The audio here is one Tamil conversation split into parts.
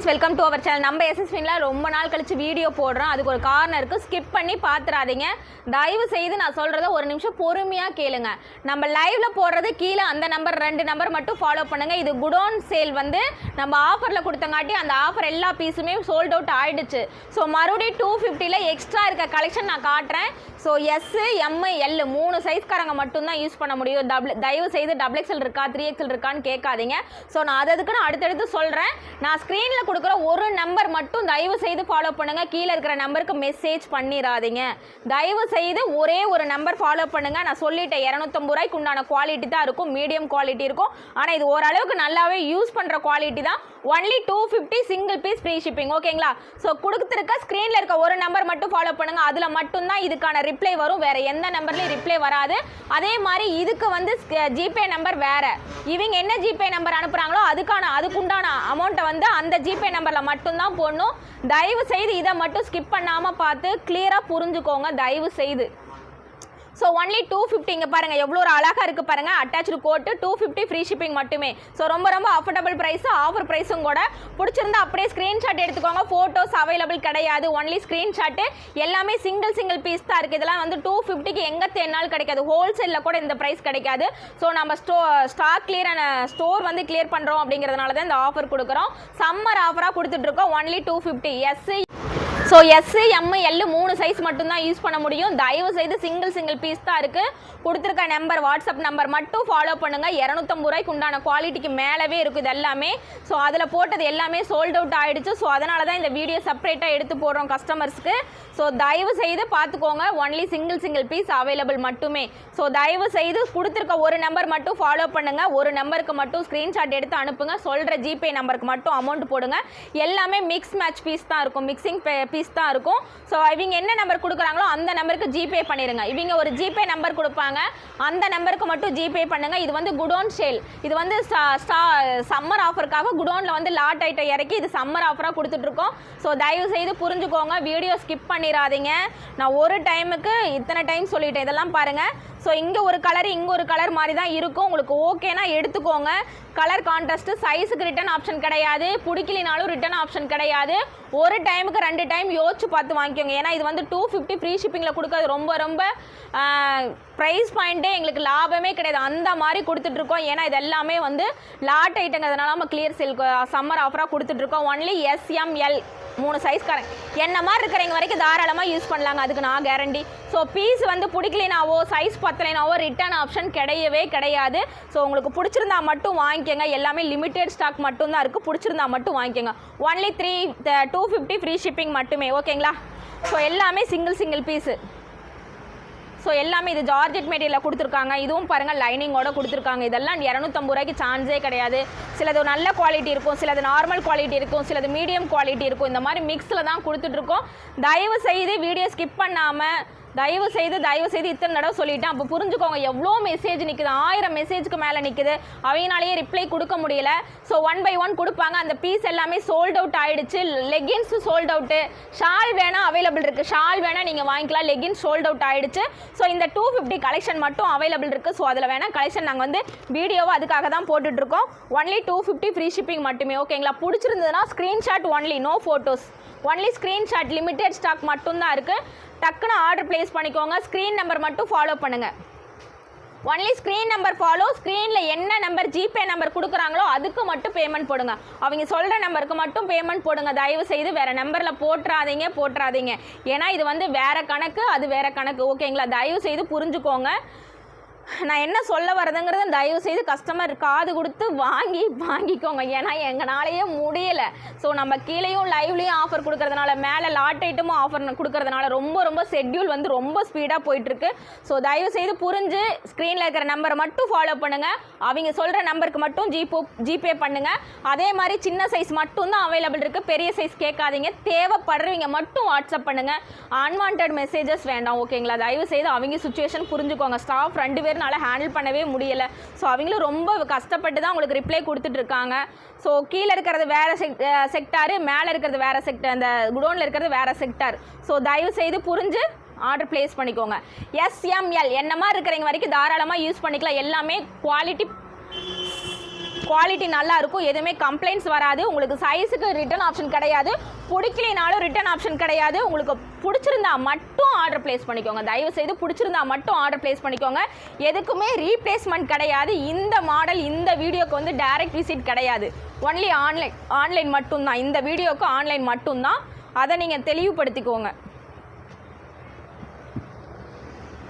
Welcome to our channel. நம்ம எஸ்எஸ்வின்ல ரொம்ப நாள் கழிச்சு வீடியோ போடுறோம். அதுக்கு ஒரு காரணம் இருக்குது, ஸ்கிப் பண்ணி பார்த்துறாதீங்க. தயவு செய்து நான் சொல்கிறத ஒரு நிமிஷம் பொறுமையாக கேளுங்க. நம்ம லைவ்ல போடுறது கீழே அந்த நம்பர் 2 நம்பர் மட்டும் ஃபாலோ பண்ணுங்கள். இது குடோன் சேல் வந்து நம்ம ஆஃபரில் கொடுத்தங்காட்டி அந்த ஆஃபர் எல்லா பீஸுமே சோல்ட் அவுட் ஆகிடுச்சு. ஸோ மறுபடியும் 250ல் எக்ஸ்ட்ரா இருக்க கலெக்ஷன் நான் காட்டுறேன். ஸோ எஸ், எம், எல் 3 சைஸ்காரங்க மட்டும்தான் யூஸ் பண்ண முடியும். தயவு செய்து XXL இருக்கா 3XL இருக்கான்னு கேட்காதீங்க. ஸோ நான் அதுக்குன்னு அடுத்தடுத்து சொல்கிறேன். நான் ஸ்க்ரீனில் கொடுக்குற ஒரு நம்பர் மட்டும் தயவு செய்து ஃபாலோ பண்ணுங்கள். கீழே இருக்கிற நம்பருக்கு மெசேஜ் பண்ணிடாதீங்க. தயவு செய்து ஒரே ஒரு நம்பர் ஃபாலோ பண்ணுங்கள். நான் சொல்லிட்டேன், 250 ரூபாய்க்கு உண்டான குவாலிட்டி தான் இருக்கும், மீடியம் குவாலிட்டி இருக்கும். ஆனால் இது ஓரளவுக்கு நல்லாவே யூஸ் பண்ணுற குவாலிட்டி தான். Only 250 single piece free shipping. ஓகேங்களா? ஸோ கொடுத்துருக்க ஸ்க்ரீனில் இருக்க ஒரு நம்பர் மட்டும் ஃபாலோ பண்ணுங்கள். அதில் மட்டும்தான் இதுக்கான ரிப்ளை வரும், வேறு எந்த நம்பர்லையும் ரிப்ளை வராது. அதே மாதிரி இதுக்கு வந்து ஜிபே நம்பர் வேறு. இவங்க என்ன ஜிபே நம்பர் அனுப்புகிறாங்களோ அதுக்குண்டான அமௌண்ட்டை வந்து அந்த ஜிபே நம்பரில் மட்டும்தான் போடணும். தயவு செய்து இதை மட்டும் ஸ்கிப் பண்ணாமல் பார்த்து கிளியராக புரிஞ்சுக்கோங்க தயவு செய்து. So only 250. இங்கே பாருங்கள் எவ்வளோ ஒரு அழகாக இருக்குது பாருங்கள். அட்டாச்சு கோட்டு 250 ஃப்ரீ ஷிப்பிங் மட்டுமே. ஸோ ரொம்ப ரொம்ப அஃபோர்டபுள் ப்ரைஸு, ஆஃபர் ப்ரைஸும் கூட. பிடிச்சிருந்தா அப்படியே ஸ்க்ரீன்ஷாட் எடுத்துக்கோங்க. ஃபோட்டோஸ் அவைலபிள் கிடையாது, ஒன்லி ஸ்க்ரீன்ஷாட்டு. எல்லாமே சிங்கிள் பீஸ் தான் இருக்குது. இதெல்லாம் வந்து 250க்கு எங்கே தேடினாலும் கிடைக்காது. ஹோல்சேலில் கூட இந்த ப்ரைஸ் கிடைக்காது. ஸோ நம்ம ஸ்டாக் ஸ்டோர் வந்து கிளியர் பண்ணுறோம் அப்படிங்கிறதுனால தான் இந்த ஆஃபர் கொடுக்குறோம். சம்மர் ஆஃபராக கொடுத்துட்ருக்கோம். Only 250. Yes, so S, M, L 3 size மட்டும்தான் யூஸ் பண்ண முடியும். தயவு செய்து சிங்கிள் பீஸ் தான் இருக்குது. கொடுத்துருக்க நம்பர் வாட்ஸ்அப் நம்பர் மட்டும் ஃபாலோ பண்ணுங்கள். 250 ரூபாய்க்கு உண்டான குவாலிட்டிக்கு மேலவே இருக்குது இது எல்லாமே. ஸோ அதில் போட்டது எல்லாமே சோல்ட் அவுட் ஆகிடுச்சு. ஸோ அதனால தான் இந்த வீடியோ செப்பரேட்டாக எடுத்து போடுறோம் கஸ்டமர்ஸ்க்கு. ஸோ தயவு செய்து பார்த்துக்கோங்க. ஒன்லி சிங்கிள் பீஸ் அவைலபிள் மட்டுமே. ஸோ தயவு செய்து கொடுத்துருக்க ஒரு நம்பர் மட்டும் ஃபாலோ பண்ணுங்கள். ஒரு நம்பருக்கு மட்டும் ஸ்க்ரீன்ஷாட் எடுத்து அனுப்புங்க. சொல்கிற ஜிபே நம்பருக்கு மட்டும் அமௌண்ட் போடுங்க. எல்லாமே மிக்ஸ் மேட்ச் பீஸ் தான் இருக்கும், மிக்சிங் பீஸ் தான் இருக்கும். ஸோ இவங்க என்ன நம்பர் கொடுக்குறாங்களோ அந்த நம்பருக்கு ஜிபே பண்ணிடுங்க. இவங்க ஒரு ஜிபே நம்பர் கொடுப்பாங்க, அந்த நம்பருக்கு மட்டும் ஜிபே பண்ணுங்கள். இது வந்து குடோன் சேல். இது வந்து சம்மர் ஆஃபருக்காக குடோனில் வந்து லாட் ஐட்டம் இறக்கி இது சம்மர் ஆஃபராக கொடுத்துட்ருக்கோம். ஸோ தயவு செய்து புரிஞ்சுக்கோங்க, வீடியோ ஸ்கிப் பண்ணிடாதீங்க. நான் ஒரு டைமுக்கு இத்தனை டைம் சொல்லிட்டேன். இதெல்லாம் பாருங்கள். ஸோ இங்கே ஒரு கலர் இங்கே ஒரு கலர் மாதிரி தான் இருக்கும். உங்களுக்கு ஓகேனா எடுத்துக்கோங்க. கலர் கான்ட்ராஸ்ட்டு, சைஸுக்கு ரிட்டன் ஆப்ஷன் கிடையாது, பிடிக்கலினாலும் ரிட்டன் ஆப்ஷன் கிடையாது. ஒரு டைமுக்கு 2 டைம் யோசிச்சு பார்த்து வாங்கிக்கோங்க. ஏன்னா இது வந்து 250 ஃப்ரீ ஷிப்பிங்கில் கொடுக்கறது ரொம்ப ப்ரைஸ் பாயிண்ட்டே எங்களுக்கு லாபமே கிடையாது. அந்த மாதிரி கொடுத்துட்ருக்கோம். ஏன்னா இது எல்லாமே வந்து லாட் ஐட்டங்கிறதுனால நம்ம கிளியர் சேல் சம்மர் ஆஃபராக கொடுத்துட்ருக்கோம். ஒன்லி எஸ், எம், எல் 3 சைஸ்காரங்க என்ன மாதிரி இருக்கிறவங்க வரைக்கும் தாராளமாக யூஸ் பண்ணலாங்க. அதுக்கு நான் கேரண்டி. ஸோ பீஸ் வந்து பிடிக்கலினாவோ சைஸ் பத்தலைனாவோ ரிட்டர்ன் ஆப்ஷன் கிடையவே கிடையாது. ஸோ உங்களுக்கு பிடிச்சிருந்தா மட்டும் வாங்கிக்கோங்க. எல்லாமே லிமிட்டெட் ஸ்டாக் மட்டும்தான் இருக்குது. பிடிச்சிருந்தா மட்டும் வாங்கிக்கோங்க. ஒன்லி 250 ஃப்ரீ ஷிப்பிங் மட்டுமே. ஓகேங்களா? ஸோ எல்லாமே சிங்கிள் பீஸு. ஸோ எல்லாமே இது ஜார்ஜெட் மெட்டீரியலில் கொடுத்துருக்காங்க. இதுவும் பாருங்கள் லைனிங்கோட கொடுத்துருக்காங்க. இதெல்லாம் 250 ரூபாய்க்கு சான்ஸே கிடையாது. சிலது நல்ல குவாலிட்டி இருக்கும், சிலது நார்மல் குவாலிட்டி இருக்கும், சிலது மீடியம் குவாலிட்டி இருக்கும். இந்த மாதிரி மிக்ஸில் தான் கொடுத்துட்ருக்கோம். தயவு செய்து வீடியோ ஸ்கிப் பண்ணாமல் தயவு செய்து இத்தனை தடவை சொல்லிட்டேன். அப்போ புரிஞ்சுக்கோங்க எவ்வளோ மெசேஜ் நிற்குது. 1000 மெசேஜுக்கு மேலே நிற்குது. அவங்களாலேயே ரிப்ளை கொடுக்க முடியல. ஸோ 1 by 1 கொடுப்பாங்க. அந்த பீஸ் எல்லாமே சோல்ட் அவுட் ஆகிடுச்சு. லெகின்ஸ் சோல்ட் அவுட்டு, ஷால் வேணால் அவைலபிள் இருக்குது. ஷால் வேணால் நீங்கள் வாங்கிக்கலாம். லெகின்ஸ் சோல்ட் அவுட் ஆகிடுச்சு. ஸோ இந்த 250 கலெக்ஷன் மட்டும் அவைலபிள் இருக்குது. ஸோ அதில் வேணால் கலெக்ஷன் நாங்கள் வந்து வீடியோவை அதுக்காக தான் போட்டுட்ருக்கோம். ஒன்லி 250 ஃப்ரீ ஷிப்பிங் மட்டுமே. ஓகேங்களா? பிடிச்சிருந்ததுன்னா screenshot only, no photos, only screenshot. Limited stock மட்டும்தான் இருக்குது. டக்குன்னு ஆர்டர் பிளேஸ் பண்ணிக்கோங்க. ஸ்க்ரீன் நம்பர் மட்டும் ஃபாலோ பண்ணுங்கள். Only screen number follow. ஸ்க்ரீனில் என்ன நம்பர் ஜிபே நம்பர் கொடுக்குறாங்களோ அதுக்கு மட்டும் பேமெண்ட் போடுங்க. அவங்க சொல்கிற நம்பருக்கு மட்டும் பேமெண்ட் போடுங்க. தயவு செய்து வேறு நம்பரில் போட்டுறாதீங்க. ஏன்னா இது வந்து வேறு கணக்கு, அது வேறு கணக்கு. ஓகேங்களா? தயவு செய்து புரிஞ்சுக்கோங்க. நான் என்ன சொல்ல வரதுங்கிறத தயவு செய்து கஸ்டமர் காது கொடுத்து வாங்கிக்கோங்க. ஏன்னா எங்களாலேயே முடியலை. ஸோ நம்ம கீழேயும் லைவ்லேயும் ஆஃபர் கொடுக்கறதுனால, மேலே லாட் ஐட்டமும் ஆஃபர் கொடுக்கறதுனால ரொம்ப ஷெட்யூல் வந்து ரொம்ப ஸ்பீடாக போயிட்டுருக்கு. ஸோ தயவு செய்து புரிஞ்சு ஸ்க்ரீனில் இருக்கிற நம்பரை மட்டும் ஃபாலோ பண்ணுங்கள். அவங்க சொல்கிற நம்பருக்கு மட்டும் ஜிபே பண்ணுங்கள். அதே மாதிரி சின்ன சைஸ் மட்டும்தான் அவைலபிள் இருக்குது. பெரிய சைஸ் கேட்காதீங்க. தேவைப்படுறவங்க மட்டும் வாட்ஸ்அப் பண்ணுங்கள். அன்வான்ட் மெசேஜஸ் வேண்டாம். ஓகேங்களா? தயவு செய்து அவங்க சுச்சுவேஷன் புரிஞ்சுக்கோங்க. ஸ்டாஃப் 2 பேர் ஹேண்டில் பண்ணவே முடியலை. ஸோ அவங்களும் ரொம்ப கஷ்டப்பட்டு தான் உங்களுக்கு ரிப்ளை கொடுத்துட்ருக்காங்க. ஸோ கீழே இருக்கிறது வேறு செக்டாரு, மேலே இருக்கிறது வேறு செக்டார், அந்த குடோனில் இருக்கிறது வேறு செக்டார். ஸோ தயவு செய்து புரிஞ்சு ஆர்டர் பிளேஸ் பண்ணிக்கோங்க. எஸ், எம், எல் என்ன மாதிரி இருக்கிறவங்க வரைக்கும் தாராளமாக யூஸ் பண்ணிக்கலாம். எல்லாமே குவாலிட்டி குவாலிட்டி நல்லா இருக்கும், எதுவுமே கம்ப்ளைண்ட்ஸ் வராது. உங்களுக்கு சைஸுக்கு ரிட்டர்ன் ஆப்ஷன் கிடையாது, பிடிக்கலினாலும் ரிட்டர்ன் ஆப்ஷன் கிடையாது. உங்களுக்கு பிடிச்சிருந்தா மட்டும் ஆர்டர் பிளேஸ் பண்ணிக்கோங்க. தயவு செய்து பிடிச்சிருந்தா மட்டும் ஆர்டர் பிளேஸ் பண்ணிக்கோங்க. எதுக்குமே ரீப்ளேஸ்மெண்ட் கிடையாது. இந்த மாடல் இந்த வீடியோக்கு வந்து டைரக்ட் விசிட் கிடையாது, ஒன்லி ஆன்லைன் மட்டும்தான். இந்த வீடியோக்கு ஆன்லைன் மட்டும்தான், அதை நீங்கள் தெளிவுபடுத்திக்கோங்க.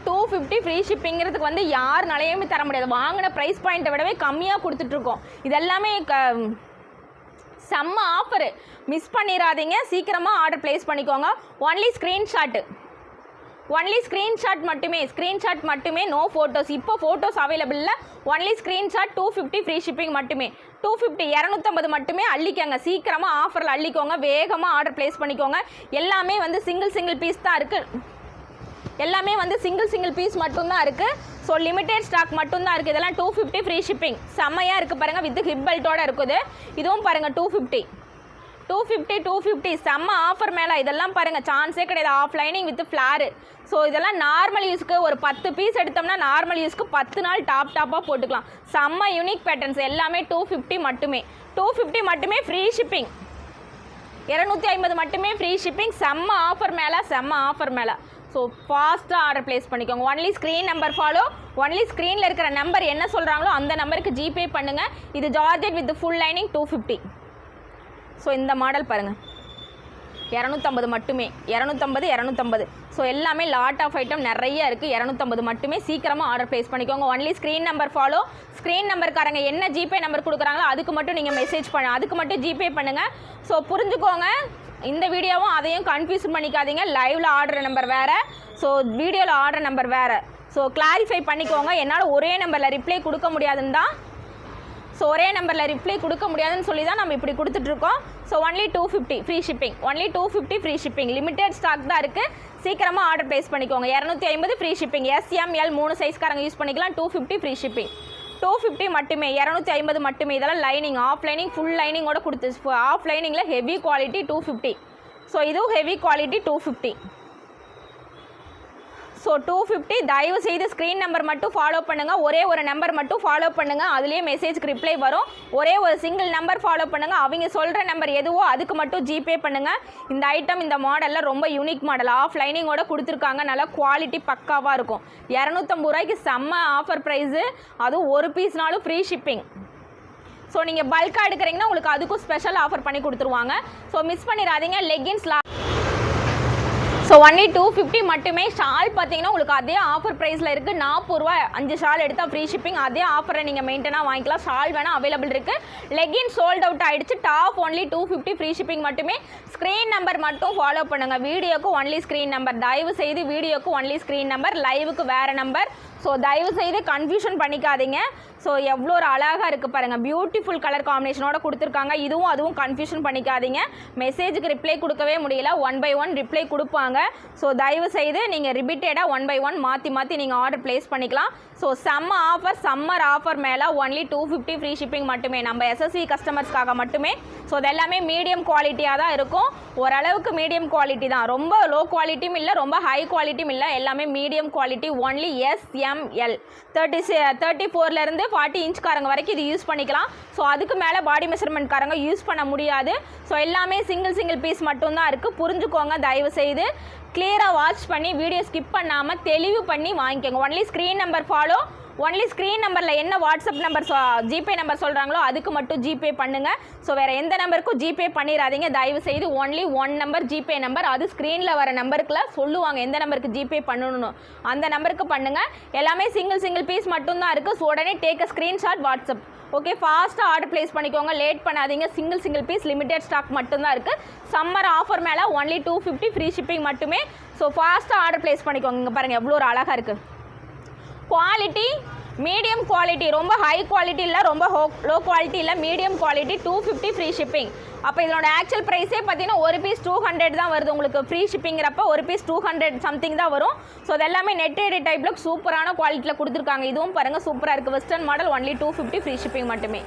250 ஃப்ரீ ஷிப்பிங்கிறதுக்கு வந்து யாருனாலையுமே தர முடியாது. வாங்கின ப்ரைஸ் பாயிண்ட்டை விடவே கம்மியாக கொடுத்துட்ருக்கோம். இதெல்லாமே செம்ம ஆஃபரு, மிஸ் பண்ணிடாதீங்க. சீக்கிரமாக ஆர்டர் ப்ளேஸ் பண்ணிக்கோங்க. ஒன்லி ஸ்க்ரீன்ஷாட் மட்டுமே, நோ ஃபோட்டோஸ். இப்போ ஃபோட்டோஸ் அவைலபிள் இல்லை, ஒன்லி ஸ்க்ரீன்ஷாட். 250 ஃப்ரீ ஷிப்பிங் மட்டுமே. 250 250 மட்டுமே அள்ளிக்கோங்க. சீக்கிரமாக ஆஃபரில் அள்ளிக்கோங்க, வேகமாக ஆர்டர் ப்ளேஸ் பண்ணிக்கோங்க. எல்லாமே வந்து சிங்கிள் பீஸ் தான் இருக்குது, எல்லாமே வந்து சிங்கிள் பீஸ் மட்டும்தான் இருக்குது. ஸோ லிமிடெட் ஸ்டாக் மட்டும்தான் இருக்குது. இதெல்லாம் 250 ஃப்ரீ ஷிப்பிங், செம்மையாக இருக்குது பாருங்கள். வித் ஹிப் பெல்ட்டோடு இருக்குது. இதுவும் பாருங்கள் 250 செம்ம ஆஃபர் மேலே. இதெல்லாம் பாருங்கள் சான்ஸே கிடையாது. ஆஃப்லைனிங் வித் ஃப்ளாரு. ஸோ இதெல்லாம் நார்மல் யூஸ்க்கு ஒரு 10 பீஸ் எடுத்தோம்னா நார்மல் யூஸ்க்கு 10 நாள் டாப்பாக போட்டுக்கலாம். செம்ம யூனிக் பேட்டர்ன்ஸ் எல்லாமே 250 மட்டுமே. 250 மட்டுமே ஃப்ரீ ஷிப்பிங். 250 மட்டுமே ஃப்ரீ ஷிப்பிங். செம்ம ஆஃபர் மேலே. ஸோ ஃபாஸ்ட்டாக ஆர்டர் ப்ளேஸ் பண்ணிக்கோங்க. Only screen number follow. Only ஸ்க்ரீனில் இருக்கிற நம்பர் என்ன சொல்கிறாங்களோ அந்த நம்பருக்கு ஜிபே பண்ணுங்கள். இது georgette with full lining 250. So இந்த மாடல் பாருங்கள் 250 மட்டுமே. 250. ஸோ எல்லாமே லாட் ஆஃப் ஐட்டம் நிறைய இருக்குது. 250 மட்டுமே. சீக்கிரமாக ஆர்டர் ப்ளேஸ் பண்ணிக்கோங்க. Only screen number follow. Screen நம்பருக்காரங்க என்ன ஜிபே நம்பர் கொடுக்குறாங்களோ அதுக்கு மட்டும் நீங்கள் அதுக்கு மட்டும் ஜிபே பண்ணுங்கள். ஸோ புரிஞ்சுக்கோங்க. இந்த வீடியோவும் அதையும் கன்ஃபியூஸ் பண்ணிக்காதீங்க. லைவில் ஆர்டர் நம்பர் வேறு, ஸோ வீடியோவில் ஆர்டர் நம்பர் வேறு. ஸோ கிளாரிஃபை பண்ணிக்கோங்க. என்னால் ஒரே நம்பரில் ரிப்ளை கொடுக்க முடியாதுன்னு தான், சொல்லி தான் நம்ம இப்படி கொடுத்துட்ருக்கோம். So only 250 free shipping. Only 250 free shipping. Limited stock தான் இருக்குது. சீக்கிரமாக ஆர்டர் ப்ளேஸ் பண்ணிக்கோங்க. 250 ஃப்ரீ ஷிப்பிங். SML 3 சைஸ்காரங்க யூஸ் பண்ணிக்கலாம். 250 ஃப்ரீ ஷிப்பிங். 250 மட்டுமே. 250 மட்டுமே. இதெல்லாம் லைனிங், ஆஃப் லைனிங், ஃபுல் லைனிங்கோட கொடுத்து, ஆஃப் லைனிங்கில் ஹெவி குவாலிட்டி 250. ஸோ இதுவும் ஹெவி குவாலிட்டி 250. ஸோ 250. தயவு செய்து ஸ்க்ரீன் நம்பர் மட்டும் ஃபாலோ பண்ணுங்கள். ஒரே ஒரு நம்பர் மட்டும் ஃபாலோ பண்ணுங்கள், அதுலேயே மெசேஜ்க்கு ரிப்ளை வரும். ஒரே ஒரு சிங்கிள் நம்பர் ஃபாலோ பண்ணுங்கள். அவங்க சொல்கிற நம்பர் எதுவோ அதுக்கு மட்டும் ஜிபே பண்ணுங்கள். இந்த ஐட்டம் இந்த மாடலில் ரொம்ப யூனிக் மாடல், ஆஃப் லைனிங்கோட கொடுத்துருக்காங்க. நல்லா குவாலிட்டி பக்காவாக இருக்கும். 250 ரூபாய்க்கு செம்ம ஆஃபர் ப்ரைஸு. அதுவும் ஒரு பீஸ்னாலும் ஃப்ரீ ஷிப்பிங். ஸோ நீங்கள் பல்காக எடுக்கிறீங்கன்னா உங்களுக்கு அதுக்கும் ஸ்பெஷல் ஆஃபர் பண்ணி கொடுத்துருவாங்க. ஸோ மிஸ் பண்ணிடாதீங்க. லெகின்ஸ்லாம் ஸோ ஒன்லி 250 மட்டுமே. ஷால் பார்த்தீங்கன்னா உங்களுக்கு அதே ஆஃபர் ப்ரைஸில் இருக்குது. 40 ரூபா 5 ஷால் எடுத்தால் ஃப்ரீ ஷிப்பிங். அதே ஆஃபரை நீங்கள் மெயின்டெனாக வாங்கிக்கலாம். ஷால் வேணால் அவைலபிள் இருக்குது. லெகின் சோல்ட் அவுட் ஆகிடுச்சு. டாப் ஒன்லி 250 ஃப்ரீ ஷிப்பிங் மட்டுமே. ஸ்க்ரீன் நம்பர் மட்டும் ஃபாலோ பண்ணுங்கள். வீடியோக்கு ஒன்லி ஸ்க்ரீன் நம்பர். தயவு செய்து வீடியோக்கு ஒன்லி ஸ்க்ரீன் நம்பர், லைவுக்கு வேறு நம்பர். ஸோ தயவு செய்து கன்ஃபியூஷன் பண்ணிக்காதீங்க. ஸோ எவ்வளோ ஒரு அழகாக இருக்குது பாருங்கள். பியூட்டிஃபுல் கலர் காம்பினேஷனோட கொடுத்துருக்காங்க. இதுவும் அதுவும் கன்ஃபியூஷன் பண்ணிக்காதீங்க. மெசேஜுக்கு ரிப்ளை கொடுக்கவே முடியல. 1 by 1 ரிப்ளை கொடுப்பாங்க. ஸோ தயவு செய்து நீங்கள் ரிப்பீட்டடாக 1 by 1 மாற்றி நீங்கள் ஆர்டர் ப்ளேஸ் பண்ணிக்கலாம். ஸோ செம்ம ஆஃபர், சம்மர் ஆஃபர் மேலே ஒன்லி 250 ஃப்ரீ ஷிப்பிங் மட்டுமே. நம்ம SSV கஸ்டமர்ஸ்க்காக மட்டுமே. ஸோ இது எல்லாமே மீடியம் குவாலிட்டியாக தான் இருக்கும். ஓரளவுக்கு மீடியம் குவாலிட்டி தான். ரொம்ப லோ குவாலிட்டியும் இல்லை, ரொம்ப ஹை குவாலிட்டியும் இல்லை. எல்லாமே மீடியம் குவாலிட்டி. ஒன்லி SML 34லேருந்து 40 இன்ச்காரங்க வரைக்கும் இது யூஸ் பண்ணிக்கலாம். ஸோ அதுக்கு மேலே பாடி மெஷர்மெண்ட்காரங்க யூஸ் பண்ண முடியாது. ஸோ எல்லாமே சிங்கிள் பீஸ் மட்டும்தான் இருக்குது. புரிஞ்சுக்கோங்க. தயவு செய்து கிளியராக வாட்ச் பண்ணி வீடியோ ஸ்கிப் பண்ணாமல் தெளிவு பண்ணி வாங்கிக்கோங்க. Only screen number follow. Only screen நம்பரில் என்ன வாட்ஸ்அப் நம்பர் ஜிபே நம்பர் சொல்கிறாங்களோ அதுக்கு மட்டும் ஜிபே பண்ணுங்கள். ஸோ வேறு எந்த நம்பருக்கும் ஜிபே பண்ணிடாதீங்க. தயவு செய்து ஒன்லி 1 நம்பர் ஜிபே நம்பர். அது ஸ்க்ரீனில் வர நம்பருக்குலாம் சொல்லுவாங்க எந்த நம்பருக்கு ஜிபே பண்ணணும்னு, அந்த நம்பருக்கு பண்ணுங்கள். எல்லாமே சிங்கிள் பீஸ் மட்டும்தான் இருக்குது. ஸோ உடனே take a screenshot WhatsApp. Okay, ஃபாஸ்ட்டாக ஆர்டர் ப்ளேஸ் பண்ணிக்கோங்க. லேட் பண்ணாதீங்க. சிங்கிள் பீஸ் லிமிடெட் ஸ்டாக் மட்டும்தான் இருக்குது. சம்மர் ஆஃபர் மேலே ஒன்லி 250 ஃப்ரீ ஷிப்பிங் மட்டுமே. ஸோ ஃபாஸ்ட்டாக ஆர்டர் ப்ளேஸ் பண்ணிக்கோங்க. இங்கே பாருங்கள் எவ்வளோ ஒரு அழகாக இருக்குது. குவாலிட்டி மீடியம் குவாலிட்டி, ரொம்ப ஹை குவாலிட்டி இல்லை, ரொம்ப லோ குவாலிட்டி இல்லை, மீடியம் குவாலிட்டி. 250 free shipping. அப்போ இதனோட ஆக்சுவல் ப்ரைஸே பார்த்தீங்கன்னா ஒரு பீஸ் 200 தான் வருது உங்களுக்கு. ஃப்ரீ ஷிப்பிங்கிறப்ப ஒரு பீஸ் 200 சம்திங் தான் வரும். ஸோ அது எல்லாமே நெட்டட் டைப்பில் சூப்பரான குவாலிட்டியில் கொடுத்துருக்காங்க. இதுவும் பாருங்கள் சூப்பராக இருக்குது. Western model only 250 free shipping மட்டுமே.